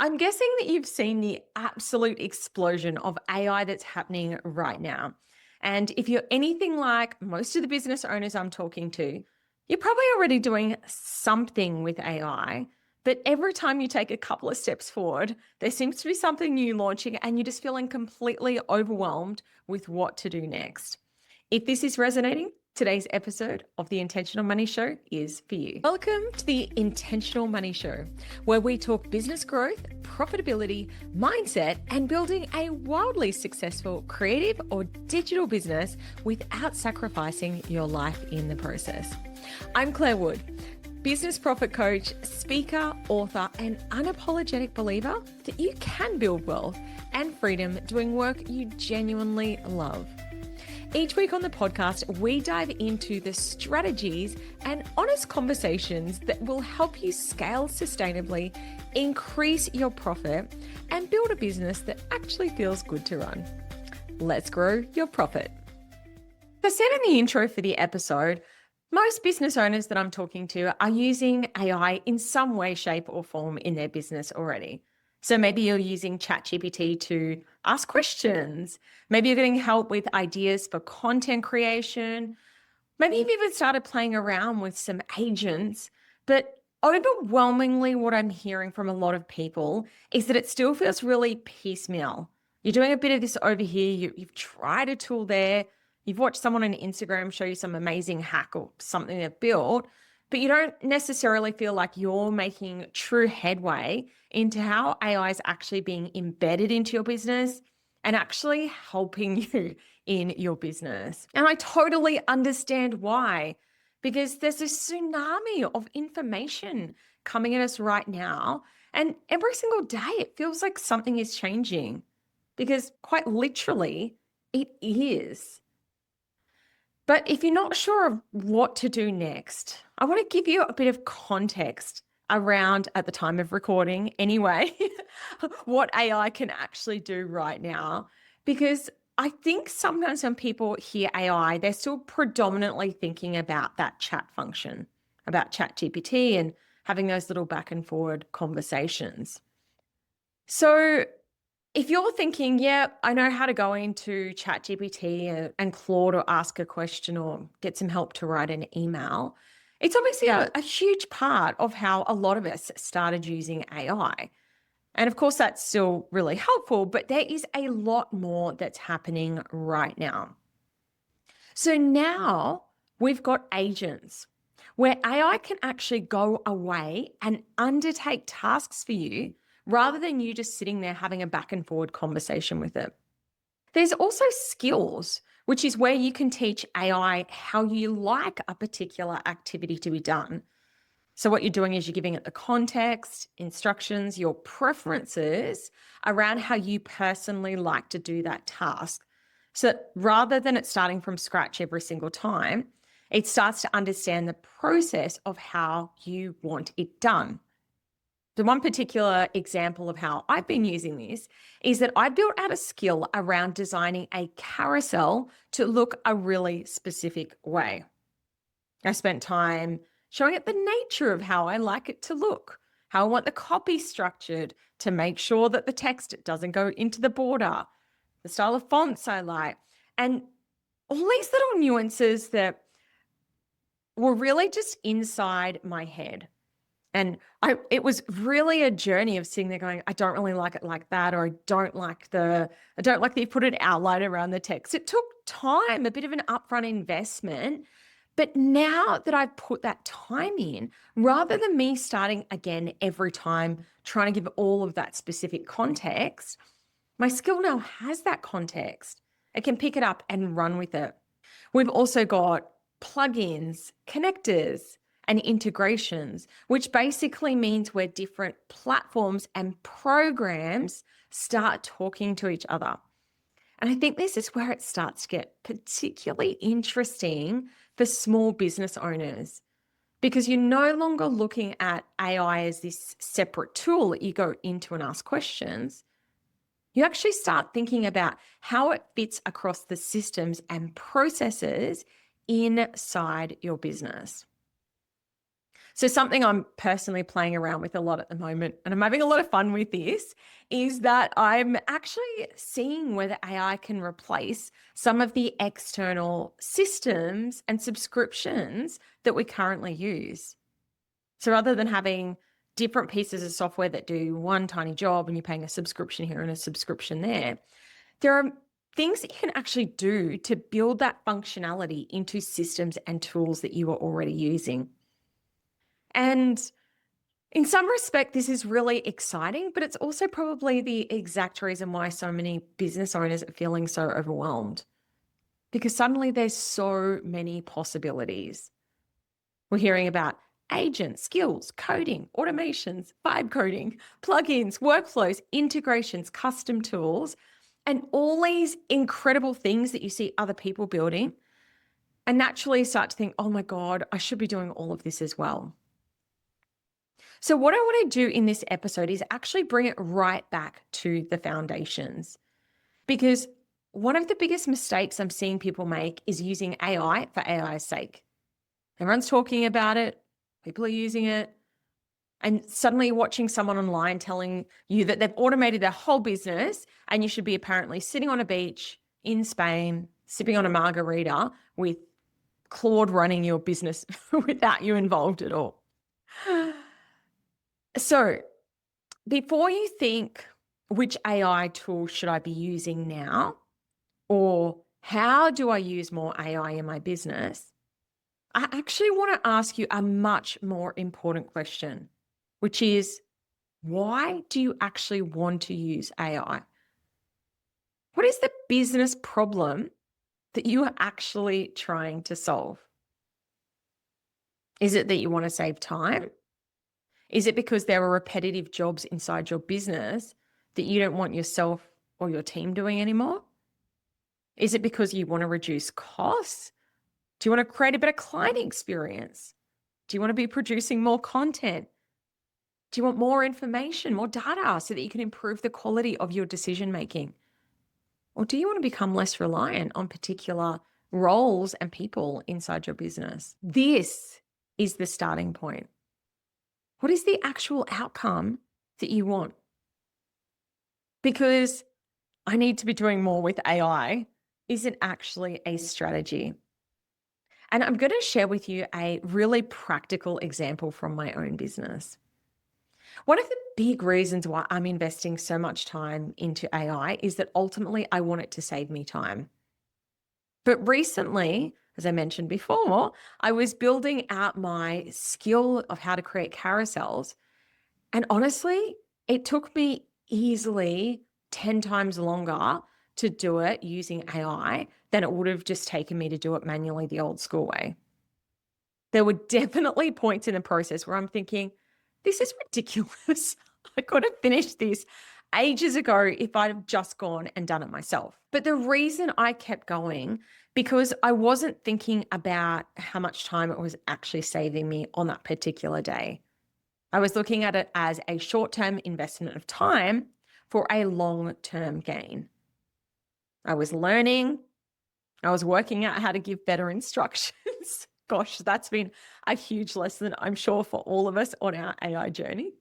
I'm guessing that you've seen the absolute explosion of AI that's happening right now. And if you're anything like most of the business owners I'm talking to, you're probably already doing something with AI. But every time you take a couple of steps forward, there seems to be something new launching, and you're just feeling completely overwhelmed with what to do next. If this is resonating, today's episode of the Intentional Money Show is for you. Welcome to the Intentional Money Show, where we talk business growth, profitability, mindset, and building a wildly successful creative or digital business without sacrificing your life in the process. I'm Clare Wood, business profit coach, speaker, author, and unapologetic believer that you can build wealth and freedom doing work you genuinely love. Each week on the podcast, we dive into the strategies and honest conversations that will help you scale sustainably, increase your profit, and build a business that actually feels good to run. Let's grow your profit. As I said in the intro for the episode, most business owners that I'm talking to are using AI in some way, shape, or form in their business already. So maybe you're using ChatGPT to ask questions. Maybe you're getting help with ideas for content creation. Maybe you've even started playing around with some agents. But overwhelmingly, what I'm hearing from a lot of people is that it still feels really piecemeal. You're doing a bit of this over here. You've tried a tool there. You've watched someone on Instagram show you some amazing hack or something they've built, but you don't necessarily feel like you're making true headway into how AI is actually being embedded into your business and actually helping you in your business. And I totally understand why, because there's this tsunami of information coming at us right now. And every single day, it feels like something is changing because quite literally, it is. But if you're not sure of what to do next, I want to give you a bit of context around, at the time of recording anyway, what AI can actually do right now. Because I think sometimes when people hear AI, they're still predominantly thinking about that chat function, about ChatGPT and having those little back and forward conversations. So if you're thinking, yeah, I know how to go into ChatGPT and Claude or ask a question or get some help to write an email, it's obviously a huge part of how a lot of us started using AI. And of course, that's still really helpful, but there is a lot more that's happening right now. So now we've got agents where AI can actually go away and undertake tasks for you rather than you just sitting there having a back and forward conversation with it. There's also skills, which is where you can teach AI how you like a particular activity to be done. So what you're doing is you're giving it the context, instructions, your preferences around how you personally like to do that task. So that rather than it starting from scratch every single time, it starts to understand the process of how you want it done. The one particular example of how I've been using this is that I built out a skill around designing a carousel to look a really specific way. I spent time showing it the nature of how I like it to look, how I want the copy structured to make sure that the text doesn't go into the border, the style of fonts I like, and all these little nuances that were really just inside my head. And it was really a journey of sitting there going, I don't really like it like that, or I don't like that you put an outline around the text. It took time, a bit of an upfront investment. But now that I've put that time in, rather than me starting again every time trying to give all of that specific context, my skill now has that context. It can pick it up and run with it. We've also got plugins, connectors, and integrations, which basically means where different platforms and programs start talking to each other. And I think this is where it starts to get particularly interesting for small business owners, because you're no longer looking at AI as this separate tool that you go into and ask questions. You actually start thinking about how it fits across the systems and processes inside your business. So something I'm personally playing around with a lot at the moment, and I'm having a lot of fun with this, is that I'm actually seeing whether AI can replace some of the external systems and subscriptions that we currently use. So rather than having different pieces of software that do one tiny job and you're paying a subscription here and a subscription there are things that you can actually do to build that functionality into systems and tools that you are already using. And in some respect, this is really exciting, but it's also probably the exact reason why so many business owners are feeling so overwhelmed, because suddenly there's so many possibilities. We're hearing about agents, skills, coding, automations, vibe coding, plugins, workflows, integrations, custom tools, and all these incredible things that you see other people building, and naturally start to think, oh my God, I should be doing all of this as well. So what I want to do in this episode is actually bring it right back to the foundations, because one of the biggest mistakes I'm seeing people make is using AI for AI's sake. Everyone's talking about it, people are using it, and suddenly watching someone online telling you that they've automated their whole business and you should be apparently sitting on a beach in Spain, sipping on a margarita with Claude running your business without you involved at all. So before you think, which AI tool should I be using now? Or how do I use more AI in my business? I actually want to ask you a much more important question, which is, why do you actually want to use AI? What is the business problem that you are actually trying to solve? Is it that you want to save time? Is it because there are repetitive jobs inside your business that you don't want yourself or your team doing anymore? Is it because you want to reduce costs? Do you want to create a better client experience? Do you want to be producing more content? Do you want more information, more data so that you can improve the quality of your decision making? Or do you want to become less reliant on particular roles and people inside your business? This is the starting point. What is the actual outcome that you want? Because I need to be doing more with AI isn't actually a strategy. And I'm going to share with you a really practical example from my own business. One of the big reasons why I'm investing so much time into AI is that ultimately I want it to save me time. But recently, as I mentioned before, I was building out my skill of how to create carousels. And honestly, it took me easily 10 times longer to do it using AI than it would have just taken me to do it manually the old school way. There were definitely points in the process where I'm thinking, this is ridiculous. I could have finished this ages ago if I'd have just gone and done it myself. But the reason I kept going, because I wasn't thinking about how much time it was actually saving me on that particular day. I was looking at it as a short-term investment of time for a long-term gain. I was learning. I was working out how to give better instructions. Gosh, that's been a huge lesson, I'm sure, for all of us on our AI journey.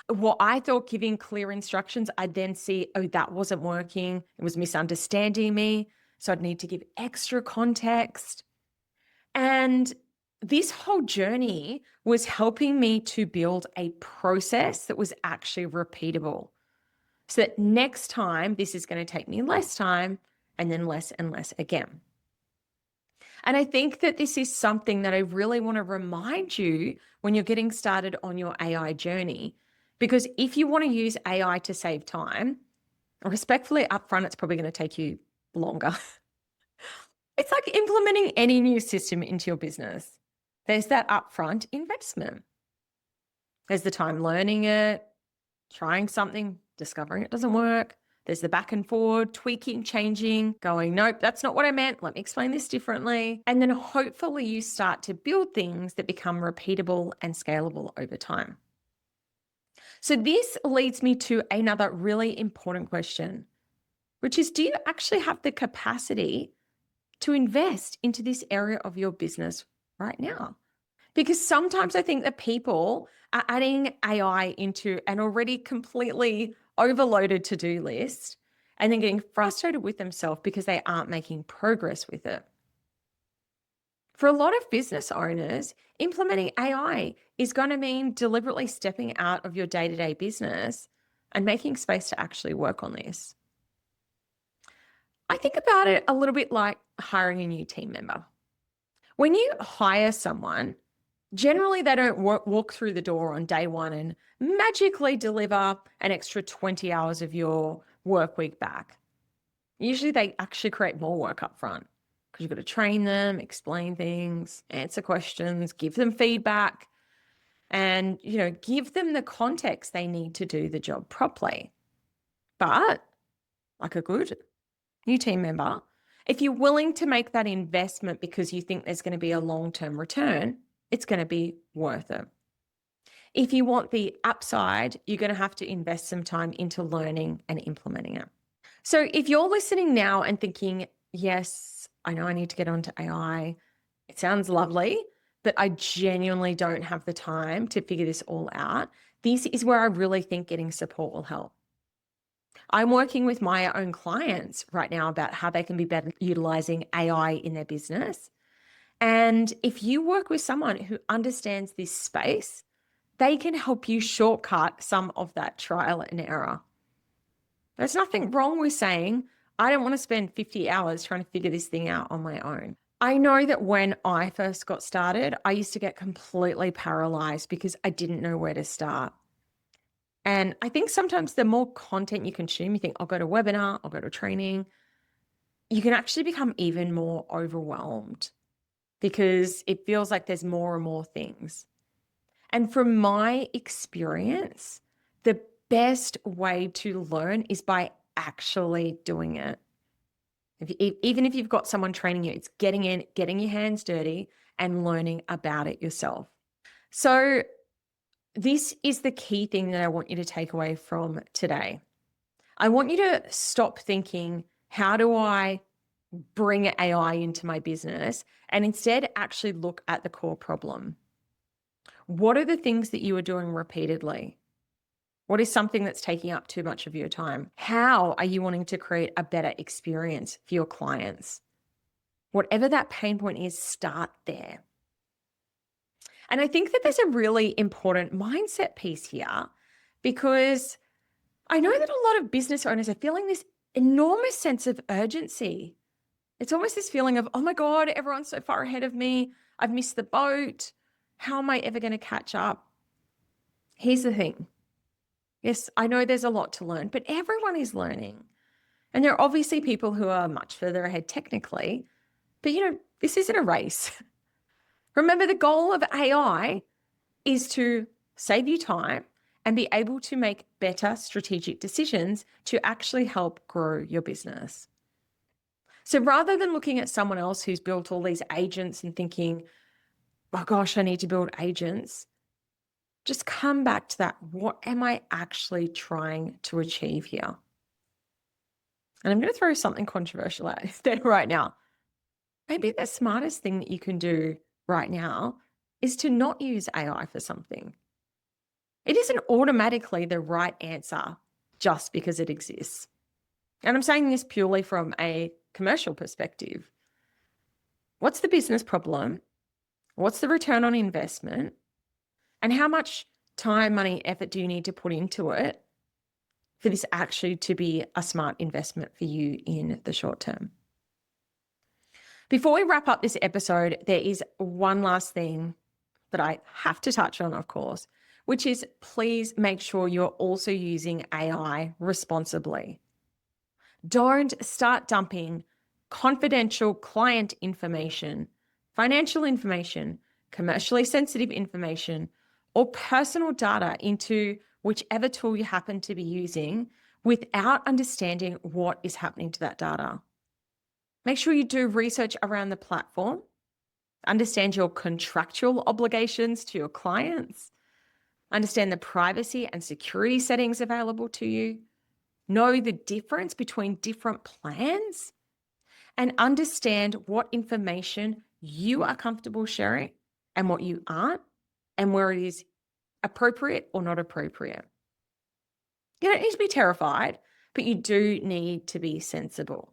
What I thought giving clear instructions, I'd then see, oh, that wasn't working. It was misunderstanding me. So I'd need to give extra context. And this whole journey was helping me to build a process that was actually repeatable. So that next time, this is going to take me less time and then less and less again. And I think that this is something that I really want to remind you when you're getting started on your AI journey. Because if you want to use AI to save time, respectfully upfront, it's probably going to take you longer. It's like implementing any new system into your business. There's that upfront investment. There's the time learning it, trying something, discovering it doesn't work. There's the back and forward, tweaking, changing, going, nope, that's not what I meant. Let me explain this differently. And then hopefully you start to build things that become repeatable and scalable over time. So this leads me to another really important question, which is, do you actually have the capacity to invest into this area of your business right now? Because sometimes I think that people are adding AI into an already completely overloaded to-do list and then getting frustrated with themselves because they aren't making progress with it. For a lot of business owners, implementing AI is going to mean deliberately stepping out of your day-to-day business and making space to actually work on this. I think about it a little bit like hiring a new team member. When you hire someone, generally they don't walk through the door on day one and magically deliver an extra 20 hours of your work week back. Usually they actually create more work up front because you've got to train them, explain things, answer questions, give them feedback, and, give them the context they need to do the job properly. But like a good new team member, if you're willing to make that investment because you think there's going to be a long-term return, it's going to be worth it. If you want the upside, you're going to have to invest some time into learning and implementing it. So if you're listening now and thinking, yes, I know I need to get onto AI, it sounds lovely, but I genuinely don't have the time to figure this all out, this is where I really think getting support will help. I'm working with my own clients right now about how they can be better utilizing AI in their business. And if you work with someone who understands this space, they can help you shortcut some of that trial and error. There's nothing wrong with saying, I don't want to spend 50 hours trying to figure this thing out on my own. I know that when I first got started, I used to get completely paralyzed because I didn't know where to start. And I think sometimes the more content you consume, you think, I'll go to a webinar, I'll go to training, you can actually become even more overwhelmed because it feels like there's more and more things. And from my experience, the best way to learn is by actually doing it. Even if you've got someone training you, it's getting in, getting your hands dirty and learning about it yourself. So this is the key thing that I want you to take away from today. I want you to stop thinking, how do I bring AI into my business? And instead actually look at the core problem. What are the things that you are doing repeatedly? What is something that's taking up too much of your time? How are you wanting to create a better experience for your clients? Whatever that pain point is, start there. And I think that there's a really important mindset piece here because I know that a lot of business owners are feeling this enormous sense of urgency. It's almost this feeling of, oh my God, everyone's so far ahead of me. I've missed the boat. How am I ever going to catch up? Here's the thing. Yes, I know there's a lot to learn, but everyone is learning. And there are obviously people who are much further ahead technically, but this isn't a race. Remember, the goal of AI is to save you time and be able to make better strategic decisions to actually help grow your business. So rather than looking at someone else who's built all these agents and thinking, oh gosh, I need to build agents, just come back to that. What am I actually trying to achieve here? And I'm going to throw something controversial out there right now. Maybe the smartest thing that you can do right now is to not use AI for something. It isn't automatically the right answer just because it exists. And I'm saying this purely from a commercial perspective. What's the business problem? What's the return on investment? And how much time, money, effort do you need to put into it for this actually to be a smart investment for you in the short term? Before we wrap up this episode, there is one last thing that I have to touch on, of course, which is please make sure you're also using AI responsibly. Don't start dumping confidential client information, financial information, commercially sensitive information, or personal data into whichever tool you happen to be using without understanding what is happening to that data. Make sure you do research around the platform, understand your contractual obligations to your clients, understand the privacy and security settings available to you, know the difference between different plans, and understand what information you are comfortable sharing and what you aren't, and where it is appropriate or not appropriate. You don't need to be terrified, but you do need to be sensible.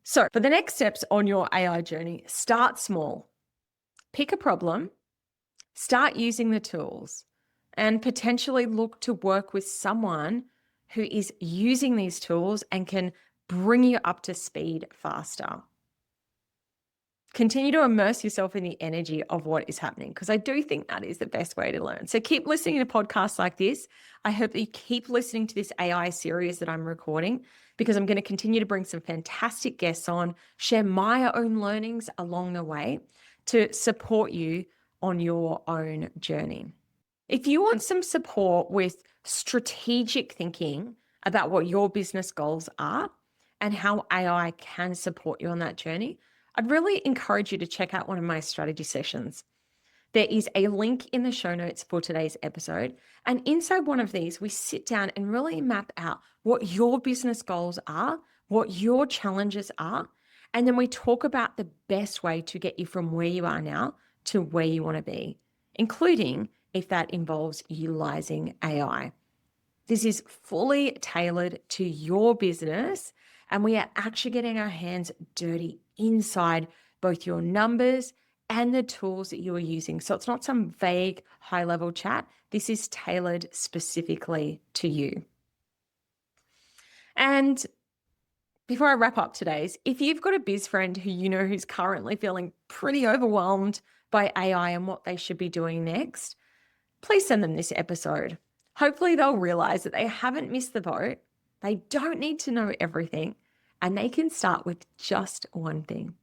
So for the next steps on your AI journey, start small. Pick a problem, start using the tools, and potentially look to work with someone who is using these tools and can bring you up to speed faster. Continue to immerse yourself in the energy of what is happening, because I do think that is the best way to learn. So keep listening to podcasts like this. I hope that you keep listening to this AI series that I'm recording, because I'm going to continue to bring some fantastic guests on, share my own learnings along the way to support you on your own journey. If you want some support with strategic thinking about what your business goals are and how AI can support you on that journey, I'd really encourage you to check out one of my strategy sessions. There is a link in the show notes for today's episode. And inside one of these, we sit down and really map out what your business goals are, what your challenges are. And then we talk about the best way to get you from where you are now to where you want to be, including if that involves utilizing AI. This is fully tailored to your business, and we are actually getting our hands dirty inside both your numbers and the tools that you are using. So it's not some vague high-level chat. This is tailored specifically to you. And before I wrap up today's, if you've got a biz friend who you know who's currently feeling pretty overwhelmed by AI and what they should be doing next, please send them this episode. Hopefully they'll realize that they haven't missed the boat. They don't need to know everything, and they can start with just one thing.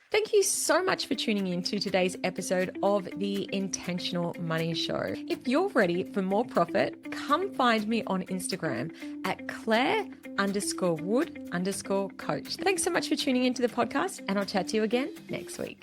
Thank you so much for tuning in to today's episode of the Intentional Money Show. If you're ready for more profit, come find me on Instagram at Clare_Wood_coach. Thanks so much for tuning into the podcast, and I'll chat to you again next week.